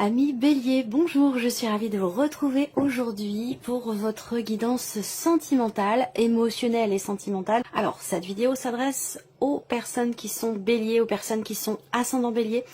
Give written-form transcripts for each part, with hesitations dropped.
Amis Bélier, bonjour, je suis ravie de vous retrouver aujourd'hui pour votre guidance sentimentale, émotionnelle et sentimentale. Alors, cette vidéo s'adresse aux personnes qui sont Bélier, aux personnes qui sont ascendant Bélier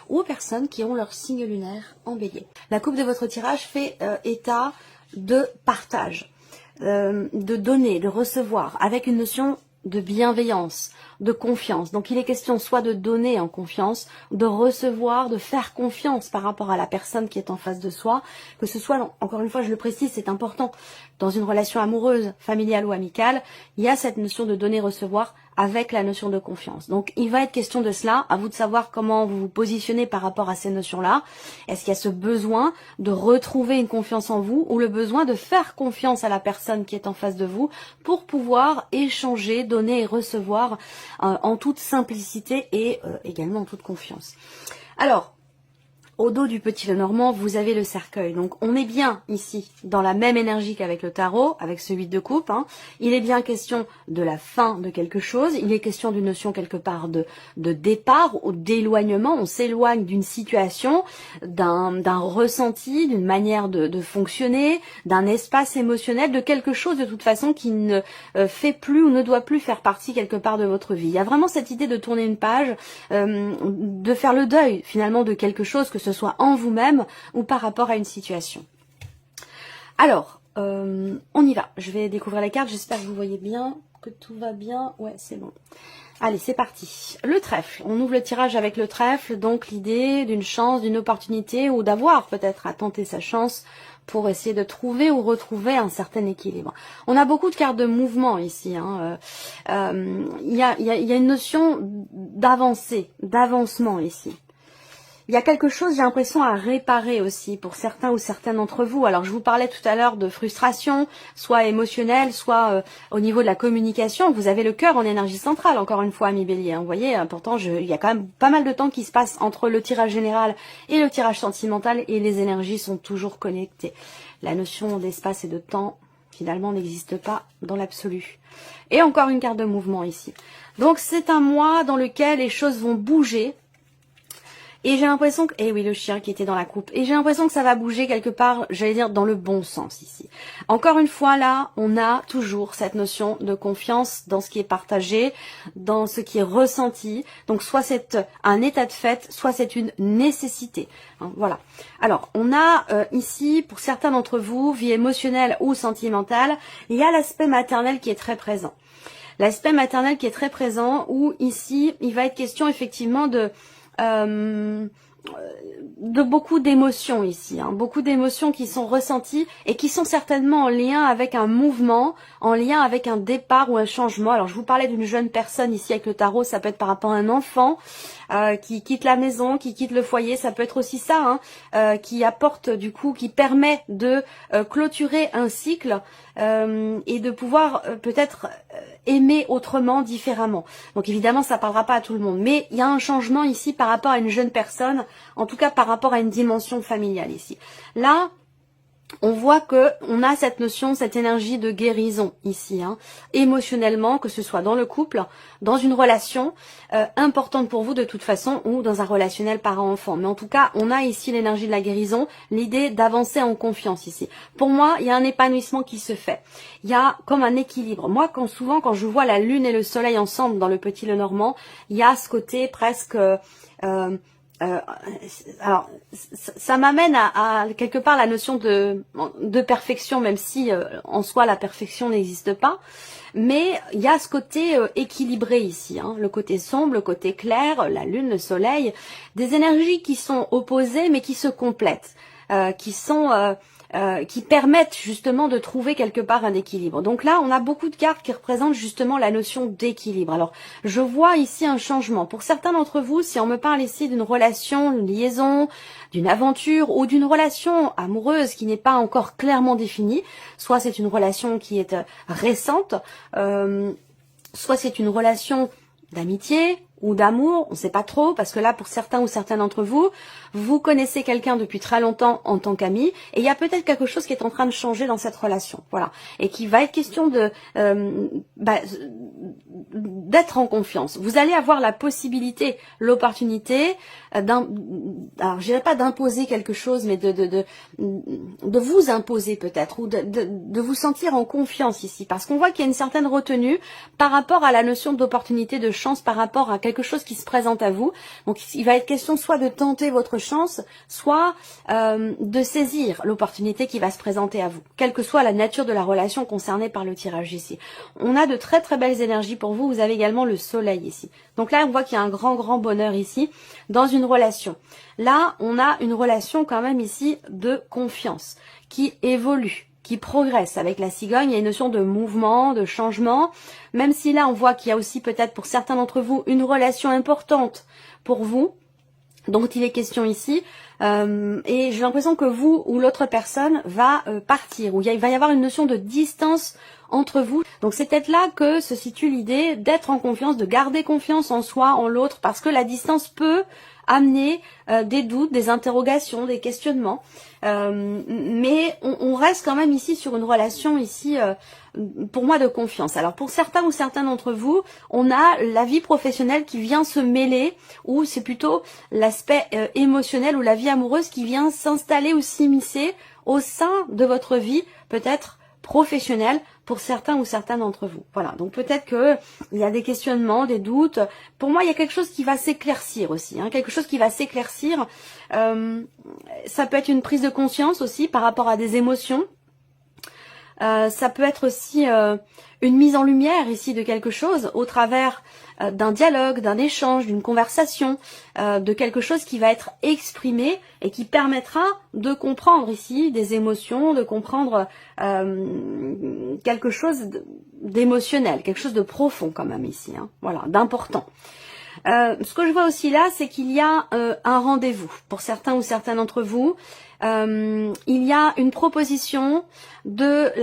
ou aux personnes qui ont leur signe lunaire en Bélier. La coupe de votre tirage fait état de partage, de donner, de recevoir, avec une notion de bienveillance, de confiance. Donc il est question soit de donner en confiance, de recevoir, de faire confiance par rapport à la personne qui est en face de soi, que ce soit, encore une fois je le précise, c'est important, dans une relation amoureuse, familiale ou amicale, il y a cette notion de donner-recevoir avec la notion de confiance. Donc il va être question de cela, à vous de savoir comment vous vous positionnez par rapport à ces notions-là. Est-ce qu'il y a ce besoin de retrouver une confiance en vous ou le besoin de faire confiance à la personne qui est en face de vous pour pouvoir échanger, donner et recevoir en toute simplicité et également en toute confiance. Alors, au dos du petit Lenormand, vous avez le cercueil. Donc, on est bien ici dans la même énergie qu'avec le tarot, avec ce 8 de coupe. Il est bien question de la fin de quelque chose. Il est question d'une notion quelque part de départ ou d'éloignement. On s'éloigne d'une situation, d'un ressenti, d'une manière de fonctionner, d'un espace émotionnel, de quelque chose de toute façon qui ne fait plus ou ne doit plus faire partie quelque part de votre vie. Il y a vraiment cette idée de tourner une page, de faire le deuil finalement de quelque chose, que ce soit en vous-même ou par rapport à une situation. Alors, on y va. Je vais découvrir les cartes. J'espère que vous voyez bien, que tout va bien. Ouais, c'est bon. Allez, c'est parti. Le trèfle. On ouvre le tirage avec le trèfle. Donc, l'idée d'une chance, d'une opportunité ou d'avoir peut-être à tenter sa chance pour essayer de trouver ou retrouver un certain équilibre. On a beaucoup de cartes de mouvement ici. Il y a une notion d'avancée, d'avancement ici. Il y a quelque chose, j'ai l'impression, à réparer aussi pour certains ou certaines d'entre vous. Alors, je vous parlais tout à l'heure de frustration, soit émotionnelle, soit au niveau de la communication. Vous avez le cœur en énergie centrale, encore une fois, amis Bélier. Vous voyez, pourtant, il y a quand même pas mal de temps qui se passe entre le tirage général et le tirage sentimental et les énergies sont toujours connectées. La notion d'espace et de temps, finalement, n'existe pas dans l'absolu. Et encore une carte de mouvement ici. Donc, c'est un mois dans lequel les choses vont bouger. Et j'ai l'impression que, eh oui, le chien qui était dans la coupe, et j'ai l'impression que ça va bouger quelque part, j'allais dire, dans le bon sens ici. Encore une fois, là, on a toujours cette notion de confiance dans ce qui est partagé, dans ce qui est ressenti. Donc, soit c'est un état de fait, soit c'est une nécessité. Voilà. Alors, on a ici, pour certains d'entre vous, vie émotionnelle ou sentimentale, il y a l'aspect maternel qui est très présent. L'aspect maternel qui est très présent, où ici, il va être question effectivement de beaucoup d'émotions ici, beaucoup d'émotions qui sont ressenties et qui sont certainement en lien avec un mouvement, en lien avec un départ ou un changement. Alors je vous parlais d'une jeune personne ici avec le tarot, ça peut être par rapport à un enfant qui quitte la maison, qui quitte le foyer, ça peut être aussi ça, qui apporte du coup, qui permet de clôturer un cycle et de pouvoir peut-être aimer autrement, différemment. Donc évidemment ça parlera pas à tout le monde, mais il y a un changement ici par rapport à une jeune personne, en tout cas par rapport à une dimension familiale ici. Là, on voit que on a cette notion, cette énergie de guérison ici, émotionnellement, que ce soit dans le couple, dans une relation importante pour vous de toute façon, ou dans un relationnel parent-enfant. Mais en tout cas, on a ici l'énergie de la guérison, l'idée d'avancer en confiance ici. Pour moi, il y a un épanouissement qui se fait. Il y a comme un équilibre. Moi, souvent, quand je vois la lune et le soleil ensemble dans le petit Lenormand, il y a ce côté presque... alors, ça m'amène à quelque part la notion de perfection, même si en soi la perfection n'existe pas. Mais il y a ce côté équilibré ici, le côté sombre, le côté clair, la lune, le soleil, des énergies qui sont opposées mais qui se complètent, qui permettent justement de trouver quelque part un équilibre. Donc là, on a beaucoup de cartes qui représentent justement la notion d'équilibre. Alors, je vois ici un changement. Pour certains d'entre vous, si on me parle ici d'une relation, d'une liaison, d'une aventure ou d'une relation amoureuse qui n'est pas encore clairement définie, soit c'est une relation qui est récente, soit c'est une relation d'amitié, ou d'amour, on ne sait pas trop, parce que là, pour certains ou certaines d'entre vous, vous connaissez quelqu'un depuis très longtemps en tant qu'ami, et il y a peut-être quelque chose qui est en train de changer dans cette relation, voilà, et qui va être question de d'être en confiance. Vous allez avoir la possibilité, l'opportunité, alors je dirais pas d'imposer quelque chose, mais de vous imposer peut-être, ou de vous sentir en confiance ici, parce qu'on voit qu'il y a une certaine retenue par rapport à la notion d'opportunité, de chance, par rapport à quelque chose qui se présente à vous. Donc il va être question soit de tenter votre chance, soit de saisir l'opportunité qui va se présenter à vous, quelle que soit la nature de la relation concernée par le tirage ici. On a de très très belles énergies pour vous, vous avez également le soleil ici. Donc là on voit qu'il y a un grand bonheur ici dans une relation. Là on a une relation quand même ici de confiance qui évolue, qui progresse. Avec la cigogne, il y a une notion de mouvement, de changement, même si là on voit qu'il y a aussi peut-être pour certains d'entre vous une relation importante pour vous, dont il est question ici, et j'ai l'impression que vous ou l'autre personne va partir, ou il va y avoir une notion de distance entre vous. Donc c'est peut-être là que se situe l'idée d'être en confiance, de garder confiance en soi, en l'autre, parce que la distance peut amener des doutes, des interrogations, des questionnements, mais on reste quand même ici sur une relation ici pour moi de confiance. Alors pour certains ou certains d'entre vous, on a la vie professionnelle qui vient se mêler, ou c'est plutôt l'aspect émotionnel ou la vie amoureuse qui vient s'installer ou s'immiscer au sein de votre vie, peut-être professionnelle, pour certains ou certaines d'entre vous. Voilà, donc peut-être que il y a des questionnements, des doutes. Pour moi, il y a quelque chose qui va s'éclaircir aussi, hein, quelque chose qui va s'éclaircir. Ça peut être une prise de conscience aussi par rapport à des émotions. Ça peut être aussi une mise en lumière ici de quelque chose au travers d'un dialogue, d'un échange, d'une conversation, de quelque chose qui va être exprimé et qui permettra de comprendre ici des émotions, de comprendre quelque chose d'émotionnel, quelque chose de profond quand même ici, hein, voilà, d'important. Ce que je vois aussi là, c'est qu'il y a un rendez-vous pour certains ou certaines d'entre vous. Il y a une proposition de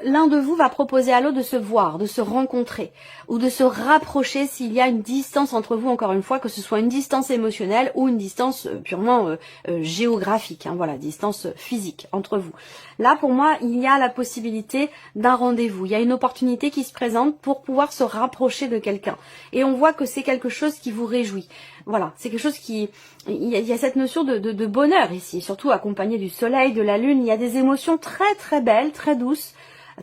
l'un de vous va proposer à l'autre de se voir, de se rencontrer ou de se rapprocher s'il y a une distance entre vous, encore une fois, que ce soit une distance émotionnelle ou une distance purement géographique, hein, voilà, distance physique entre vous. Là, pour moi, il y a la possibilité d'un rendez-vous, il y a une opportunité qui se présente pour pouvoir se rapprocher de quelqu'un. Et on voit que c'est quelque chose qui vous réjouit. Voilà, c'est quelque chose qui... Il y a cette notion de bonheur ici, surtout accompagné du soleil, de la lune. Il y a des émotions très très belles, très douces,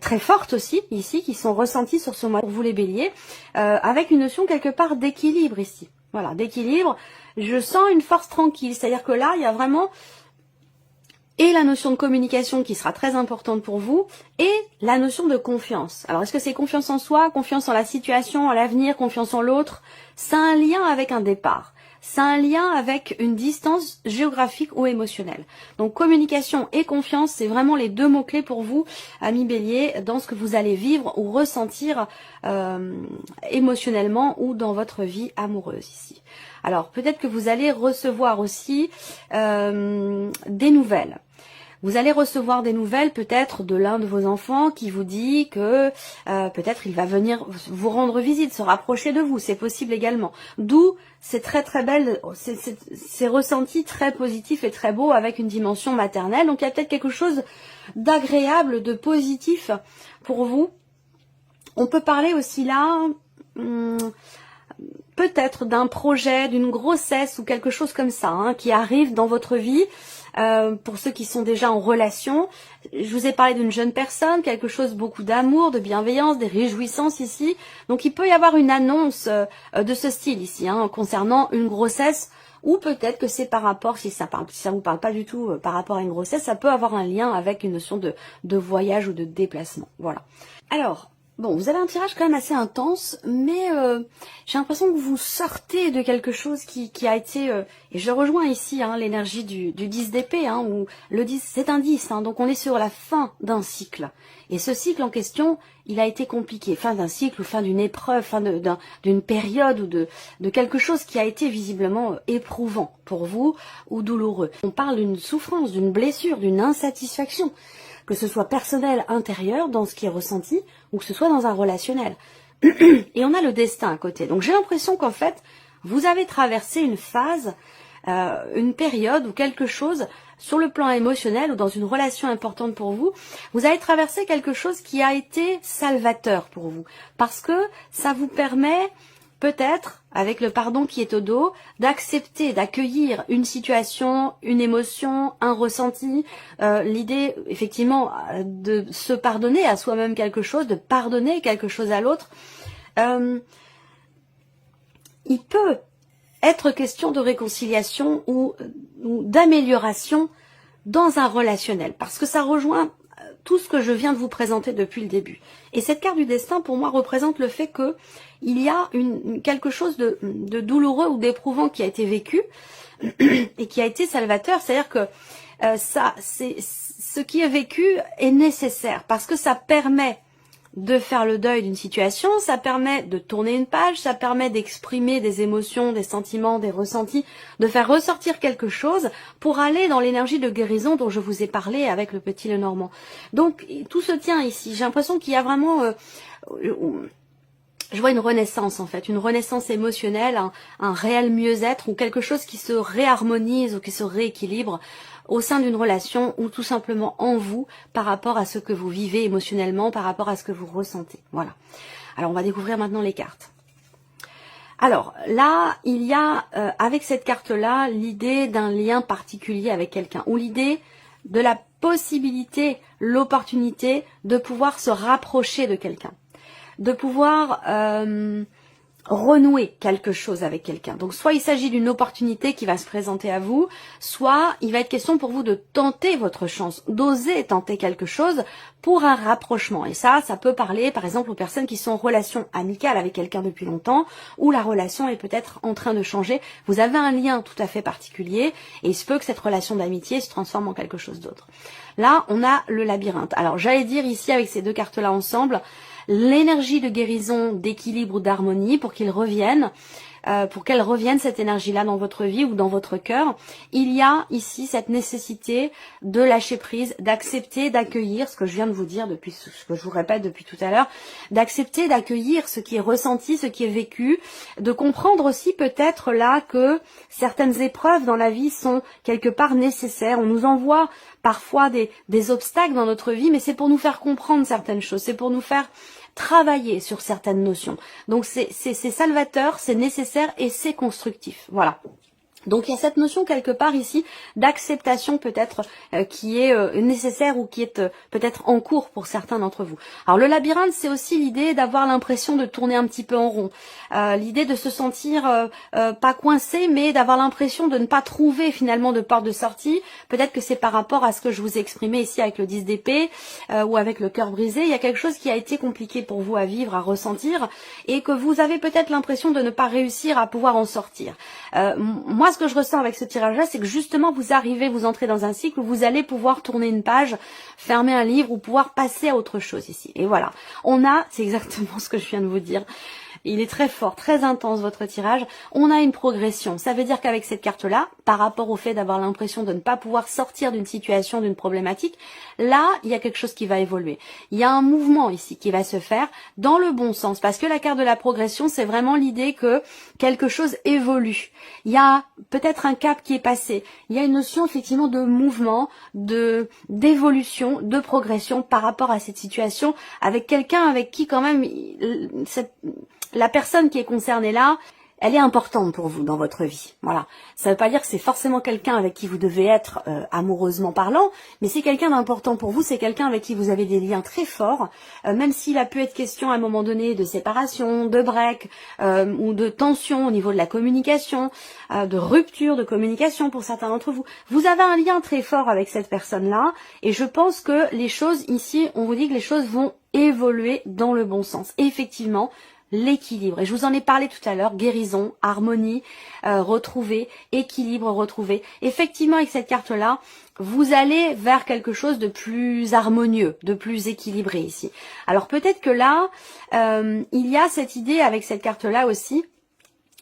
très fortes aussi ici, qui sont ressenties sur ce mois pour vous les béliers, avec une notion quelque part d'équilibre ici. Voilà, d'équilibre. Je sens une force tranquille, c'est-à-dire que là, il y a vraiment... et la notion de communication qui sera très importante pour vous, et la notion de confiance. Alors, est-ce que c'est confiance en soi, confiance en la situation, en l'avenir, confiance en l'autre? C'est un lien avec un départ. C'est un lien avec une distance géographique ou émotionnelle. Donc, communication et confiance, c'est vraiment les deux mots-clés pour vous, amis bélier, dans ce que vous allez vivre ou ressentir émotionnellement ou dans votre vie amoureuse ici. Alors, peut-être que vous allez recevoir aussi des nouvelles. Vous allez recevoir des nouvelles peut-être de l'un de vos enfants qui vous dit que peut-être il va venir vous rendre visite, se rapprocher de vous, c'est possible également. D'où c'est très très belle, c'est ressenti très positif et très beau avec une dimension maternelle. Donc il y a peut-être quelque chose d'agréable, de positif pour vous. On peut parler aussi là... peut-être d'un projet, d'une grossesse ou quelque chose comme ça, hein, qui arrive dans votre vie. Pour ceux qui sont déjà en relation, je vous ai parlé d'une jeune personne, quelque chose beaucoup d'amour, de bienveillance, des réjouissances ici. Donc il peut y avoir une annonce de ce style ici, hein, concernant une grossesse, ou peut-être que c'est par rapport, si ça vous parle pas du tout par rapport à une grossesse, ça peut avoir un lien avec une notion de voyage ou de déplacement. Voilà. Alors, bon, vous avez un tirage quand même assez intense, mais j'ai l'impression que vous sortez de quelque chose qui a été... et je rejoins ici hein, l'énergie du 10 d'épée, hein, où le 10, c'est un 10, hein, donc on est sur la fin d'un cycle. Et ce cycle en question, il a été compliqué. Fin d'un cycle ou fin d'une épreuve, fin d'une période ou de quelque chose qui a été visiblement éprouvant pour vous ou douloureux. On parle d'une souffrance, d'une blessure, d'une insatisfaction, que ce soit personnel, intérieur, dans ce qui est ressenti, ou que ce soit dans un relationnel. Et on a le destin à côté. Donc j'ai l'impression qu'en fait, vous avez traversé une phase, une période ou quelque chose sur le plan émotionnel ou dans une relation importante pour vous. Vous avez traversé quelque chose qui a été salvateur pour vous. Parce que ça vous permet peut-être, avec le pardon qui est au dos, d'accepter, d'accueillir une situation, une émotion, un ressenti, l'idée effectivement de se pardonner à soi-même quelque chose, de pardonner quelque chose à l'autre. Il peut être question de réconciliation ou d'amélioration dans un relationnel, parce que ça rejoint tout ce que je viens de vous présenter depuis le début. Et cette carte du destin, pour moi, représente le fait que il y a quelque chose de douloureux ou d'éprouvant qui a été vécu et qui a été salvateur. C'est-à-dire que ce qui est vécu est nécessaire parce que ça permet de faire le deuil d'une situation, ça permet de tourner une page, ça permet d'exprimer des émotions, des sentiments, des ressentis, de faire ressortir quelque chose pour aller dans l'énergie de guérison dont je vous ai parlé avec le petit Lenormand. Donc tout se tient ici. J'ai l'impression qu'il y a vraiment... je vois une renaissance en fait, une renaissance émotionnelle, un réel mieux-être ou quelque chose qui se réharmonise ou qui se rééquilibre au sein d'une relation ou tout simplement en vous par rapport à ce que vous vivez émotionnellement, par rapport à ce que vous ressentez. Voilà. Alors on va découvrir maintenant les cartes. Alors là, il y a avec cette carte-là l'idée d'un lien particulier avec quelqu'un ou l'idée de la possibilité, l'opportunité de pouvoir se rapprocher de quelqu'un, de pouvoir renouer quelque chose avec quelqu'un. Donc soit il s'agit d'une opportunité qui va se présenter à vous, soit il va être question pour vous de tenter votre chance, d'oser tenter quelque chose pour un rapprochement. Et ça peut parler par exemple aux personnes qui sont en relation amicale avec quelqu'un depuis longtemps, où la relation est peut-être en train de changer. Vous avez un lien tout à fait particulier et il se peut que cette relation d'amitié se transforme en quelque chose d'autre. Là, on a le labyrinthe. Alors j'allais dire ici avec ces deux cartes-là ensemble, l'énergie de guérison, d'équilibre ou d'harmonie pour qu'ils reviennent, pour qu'elle revienne cette énergie-là dans votre vie ou dans votre cœur. Il y a ici cette nécessité de lâcher prise, d'accepter, d'accueillir ce que je viens de vous dire depuis, ce que je vous répète depuis tout à l'heure, d'accepter, d'accueillir ce qui est ressenti, ce qui est vécu, de comprendre aussi peut-être là que certaines épreuves dans la vie sont quelque part nécessaires. On nous envoie parfois des obstacles dans notre vie, mais c'est pour nous faire comprendre certaines choses, c'est pour nous faire travailler sur certaines notions. Donc c'est salvateur, c'est nécessaire et c'est constructif. Voilà. Donc il y a cette notion quelque part ici d'acceptation peut-être qui est nécessaire ou qui est peut-être en cours pour certains d'entre vous. Alors le labyrinthe, c'est aussi l'idée d'avoir l'impression de tourner un petit peu en rond, l'idée de se sentir pas coincé, mais d'avoir l'impression de ne pas trouver finalement de porte de sortie. Peut-être que c'est par rapport à ce que je vous ai exprimé ici avec le 10 d'épée ou avec le cœur brisé. Il y a quelque chose qui a été compliqué pour vous à vivre, à ressentir, et que vous avez peut-être l'impression de ne pas réussir à pouvoir en sortir. Moi, ce que je ressens avec ce tirage-là, c'est que justement vous entrez dans un cycle où vous allez pouvoir tourner une page, fermer un livre ou pouvoir passer à autre chose ici. Et voilà, c'est exactement ce que je viens de vous dire. Il est très fort, très intense votre tirage. On a une progression. Ça veut dire qu'avec cette carte-là, par rapport au fait d'avoir l'impression de ne pas pouvoir sortir d'une situation, d'une problématique, là, il y a quelque chose qui va évoluer. Il y a un mouvement ici qui va se faire dans le bon sens. Parce que la carte de la progression, c'est vraiment l'idée que quelque chose évolue. Il y a peut-être un cap qui est passé. Il y a une notion effectivement de mouvement, d'évolution, de progression par rapport à cette situation avec quelqu'un avec qui quand même la personne qui est concernée là, elle est importante pour vous dans votre vie. Voilà. Ça ne veut pas dire que c'est forcément quelqu'un avec qui vous devez être amoureusement parlant, mais c'est quelqu'un d'important pour vous, c'est quelqu'un avec qui vous avez des liens très forts, même s'il a pu être question à un moment donné de séparation, de break, ou de tension au niveau de la communication, de rupture de communication pour certains d'entre vous. Vous avez un lien très fort avec cette personne-là, et je pense que les choses ici, on vous dit que les choses vont évoluer dans le bon sens. Et effectivement, l'équilibre, et je vous en ai parlé tout à l'heure, guérison, harmonie, retrouver, équilibre, retrouver. Effectivement, avec cette carte-là, vous allez vers quelque chose de plus harmonieux, de plus équilibré ici. Alors peut-être que là, il y a cette idée avec cette carte-là aussi,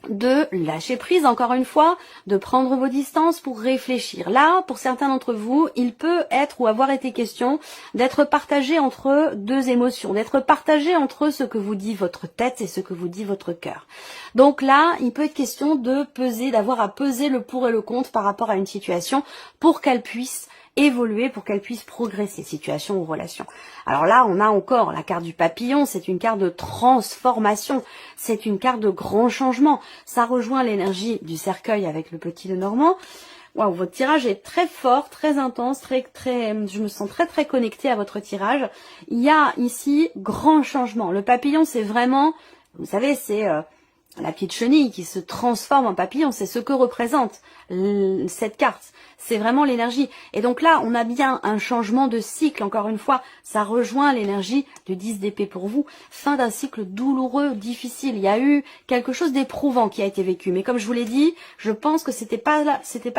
de lâcher prise, encore une fois, de prendre vos distances pour réfléchir. Là, pour certains d'entre vous, il peut être ou avoir été question d'être partagé entre deux émotions, d'être partagé entre ce que vous dit votre tête et ce que vous dit votre cœur. Donc là, il peut être question de peser, d'avoir à peser le pour et le contre par rapport à une situation pour qu'elle puisse évoluer, pour qu'elle puisse progresser, situation ou relation. Alors là, on a encore la carte du papillon, c'est une carte de transformation, c'est une carte de grand changement. Ça rejoint l'énergie du cercueil avec le petit Lenormand. Waouh, votre tirage est très fort, très intense, je me sens très connectée à votre tirage. Il y a ici grand changement. Le papillon, c'est vraiment, vous savez, c'est la petite chenille qui se transforme en papillon, c'est ce que représente cette carte. C'est vraiment l'énergie. Et donc là, on a bien un changement de cycle. Encore une fois, ça rejoint l'énergie du 10 d'épée pour vous. Fin d'un cycle douloureux, difficile. Il y a eu quelque chose d'éprouvant qui a été vécu. Mais comme je vous l'ai dit, je pense que c'était pas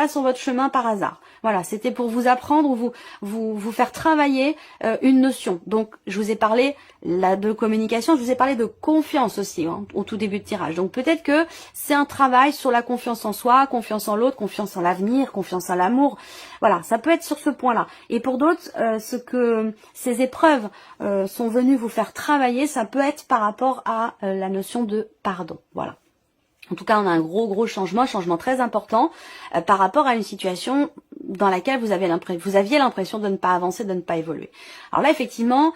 sur votre chemin par hasard. Voilà, c'était pour vous apprendre ou vous faire travailler une notion. Donc, je vous ai parlé de communication, je vous ai parlé de confiance aussi au tout début de tirage. Donc, peut-être que c'est un travail sur la confiance en soi, confiance en l'autre, confiance en l'avenir, confiance en l'amour. Voilà, ça peut être sur ce point-là. Et pour d'autres, ce que ces épreuves sont venues vous faire travailler, ça peut être par rapport à la notion de pardon. Voilà. En tout cas, on a un gros changement très important par rapport à une situation dans laquelle vous aviez l'impression de ne pas avancer, de ne pas évoluer. Alors là, effectivement,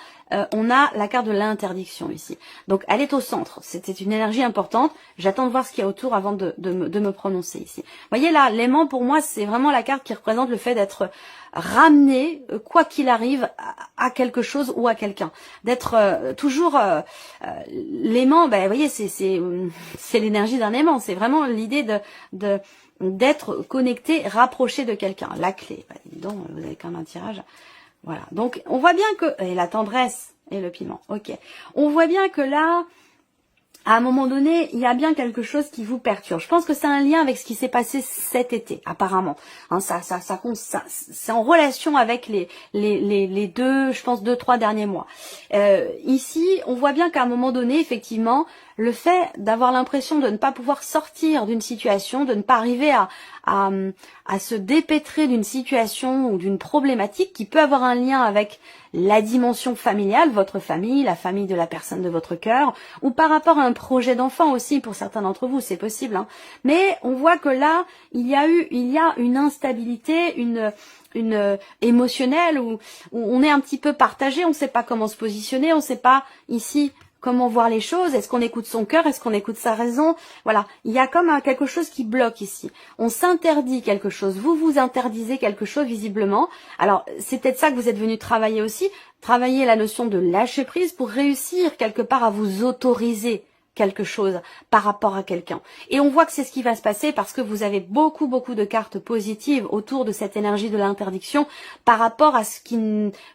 on a la carte de l'interdiction ici. Donc, elle est au centre. C'était une énergie importante. J'attends de voir ce qu'il y a autour avant de me prononcer ici. Vous voyez là, l'aimant, pour moi, c'est vraiment la carte qui représente le fait d'être ramené, quoi qu'il arrive, à quelque chose ou à quelqu'un. D'être toujours l'aimant, ben, vous voyez, c'est l'énergie d'un aimant. C'est vraiment l'idée d'être connecté, rapproché de quelqu'un. La clé. Bah, dis donc, vous avez quand même un tirage. Voilà. Donc, on voit bien que... Et la tendresse et le piment. Ok. On voit bien que là... À un moment donné, il y a bien quelque chose qui vous perturbe. Je pense que c'est un lien avec ce qui s'est passé cet été, apparemment. Hein, c'est en relation avec les deux, je pense, 2-3 derniers mois. Ici, on voit bien qu'à un moment donné, effectivement, le fait d'avoir l'impression de ne pas pouvoir sortir d'une situation, de ne pas arriver à se dépêtrer d'une situation ou d'une problématique qui peut avoir un lien avec la dimension familiale, votre famille, la famille de la personne de votre cœur, ou par rapport à un projet d'enfant aussi pour certains d'entre vous, c'est possible. Hein. Mais on voit que là, il y a une instabilité, une émotionnelle où on est un petit peu partagé, on ne sait pas comment se positionner, on ne sait pas ici comment voir les choses, est-ce qu'on écoute son cœur, est-ce qu'on écoute sa raison, voilà, il y a comme quelque chose qui bloque ici, on s'interdit quelque chose, vous vous interdisez quelque chose visiblement, alors c'est peut-être ça que vous êtes venu travailler aussi, travailler la notion de lâcher prise pour réussir quelque part à vous autoriser quelque chose par rapport à quelqu'un. Et on voit que c'est ce qui va se passer parce que vous avez beaucoup de cartes positives autour de cette énergie de l'interdiction par rapport à ce qui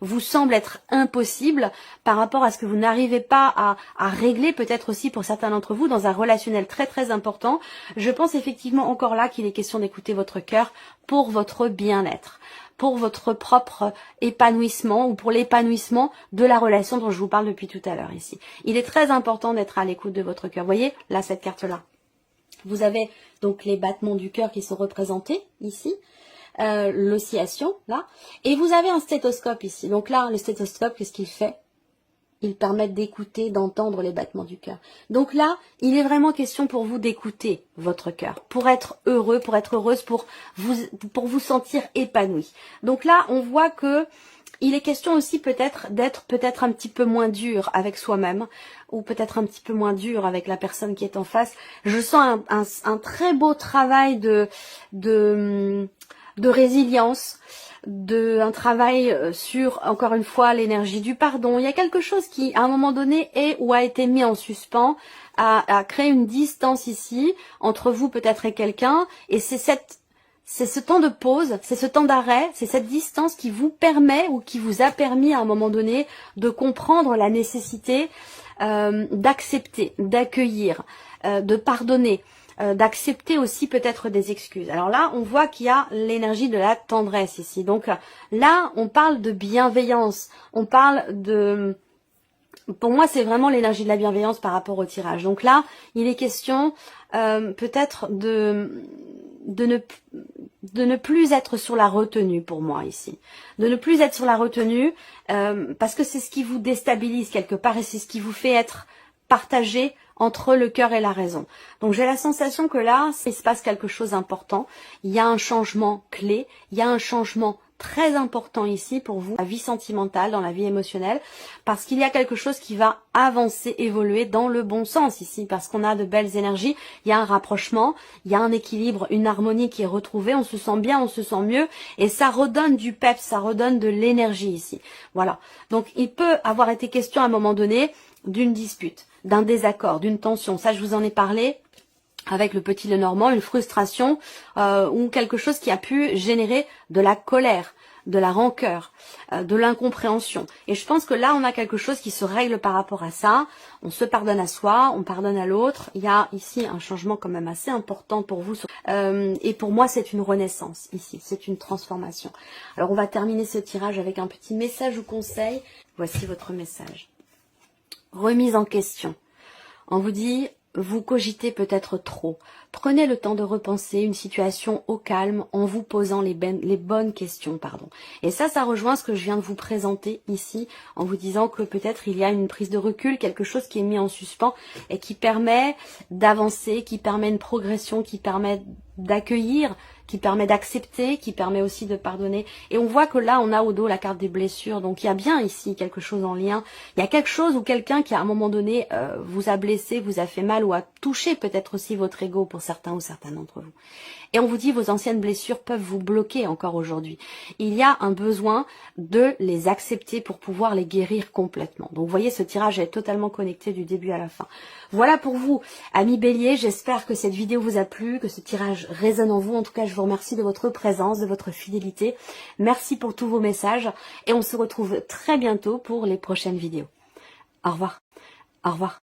vous semble être impossible, par rapport à ce que vous n'arrivez pas à régler, peut-être aussi pour certains d'entre vous, dans un relationnel très important. Je pense effectivement encore là qu'il est question d'écouter votre cœur pour votre bien-être, pour votre propre épanouissement ou pour l'épanouissement de la relation dont je vous parle depuis tout à l'heure ici. Il est très important d'être à l'écoute de votre cœur. Vous voyez, là, cette carte-là. Vous avez donc les battements du cœur qui sont représentés ici, l'oscillation, là, et vous avez un stéthoscope ici. Donc là, le stéthoscope, qu'est-ce qu'il fait ? Ils permettent d'écouter, d'entendre les battements du cœur. Donc là, il est vraiment question pour vous d'écouter votre cœur, pour être heureux, pour être heureuse, pour vous sentir épanoui. Donc là, on voit que il est question aussi peut-être d'être un petit peu moins dur avec soi-même, ou peut-être un petit peu moins dur avec la personne qui est en face. Je sens un très beau travail de résilience, un travail sur, encore une fois, l'énergie du pardon. Il y a quelque chose qui, à un moment donné, est ou a été mis en suspens, a créé une distance ici, entre vous peut-être et quelqu'un, et c'est ce temps de pause, c'est ce temps d'arrêt, c'est cette distance qui vous permet ou qui vous a permis à un moment donné de comprendre la nécessité d'accepter, d'accueillir, de pardonner, d'accepter aussi peut-être des excuses. Alors là, on voit qu'il y a l'énergie de la tendresse ici. Donc là, on parle de bienveillance, on parle de... Pour moi, c'est vraiment l'énergie de la bienveillance par rapport au tirage. Donc là, il est question peut-être de ne plus être sur la retenue pour moi ici. De ne plus être sur la retenue parce que c'est ce qui vous déstabilise quelque part et c'est ce qui vous fait être partagé entre le cœur et la raison. Donc j'ai la sensation que là, il se passe quelque chose d'important. Il y a un changement clé, il y a un changement très important ici pour vous, dans la vie sentimentale, dans la vie émotionnelle, parce qu'il y a quelque chose qui va avancer, évoluer dans le bon sens ici, parce qu'on a de belles énergies, il y a un rapprochement, il y a un équilibre, une harmonie qui est retrouvée, on se sent bien, on se sent mieux, et ça redonne du peps, ça redonne de l'énergie ici. Voilà. Donc il peut avoir été question à un moment donné d'une dispute, d'un désaccord, d'une tension. Ça, je vous en ai parlé avec le petit Lenormand, une frustration ou quelque chose qui a pu générer de la colère, de la rancœur, de l'incompréhension. Et je pense que là, on a quelque chose qui se règle par rapport à ça. On se pardonne à soi, on pardonne à l'autre. Il y a ici un changement quand même assez important pour vous. Et pour moi, c'est une renaissance ici, c'est une transformation. Alors, on va terminer ce tirage avec un petit message ou conseil. Voici votre message. Remise en question. On vous dit... Vous cogitez peut-être trop. Prenez le temps de repenser une situation au calme en vous posant les bonnes questions. Et ça rejoint ce que je viens de vous présenter ici en vous disant que peut-être il y a une prise de recul, quelque chose qui est mis en suspens et qui permet d'avancer, qui permet une progression, qui permet d'accueillir, qui permet d'accepter, qui permet aussi de pardonner. Et on voit que là, on a au dos la carte des blessures. Donc il y a bien ici quelque chose en lien. Il y a quelque chose ou quelqu'un qui à un moment donné vous a blessé, vous a fait mal ou a touché peut-être aussi votre ego pour certains ou certaines d'entre vous. Et on vous dit vos anciennes blessures peuvent vous bloquer encore aujourd'hui. Il y a un besoin de les accepter pour pouvoir les guérir complètement. Donc vous voyez, ce tirage est totalement connecté du début à la fin. Voilà pour vous, amis Bélier. J'espère que cette vidéo vous a plu, que ce tirage résonne en vous. En tout cas, je vous remercie de votre présence, de votre fidélité. Merci pour tous vos messages et on se retrouve très bientôt pour les prochaines vidéos. Au revoir. Au revoir.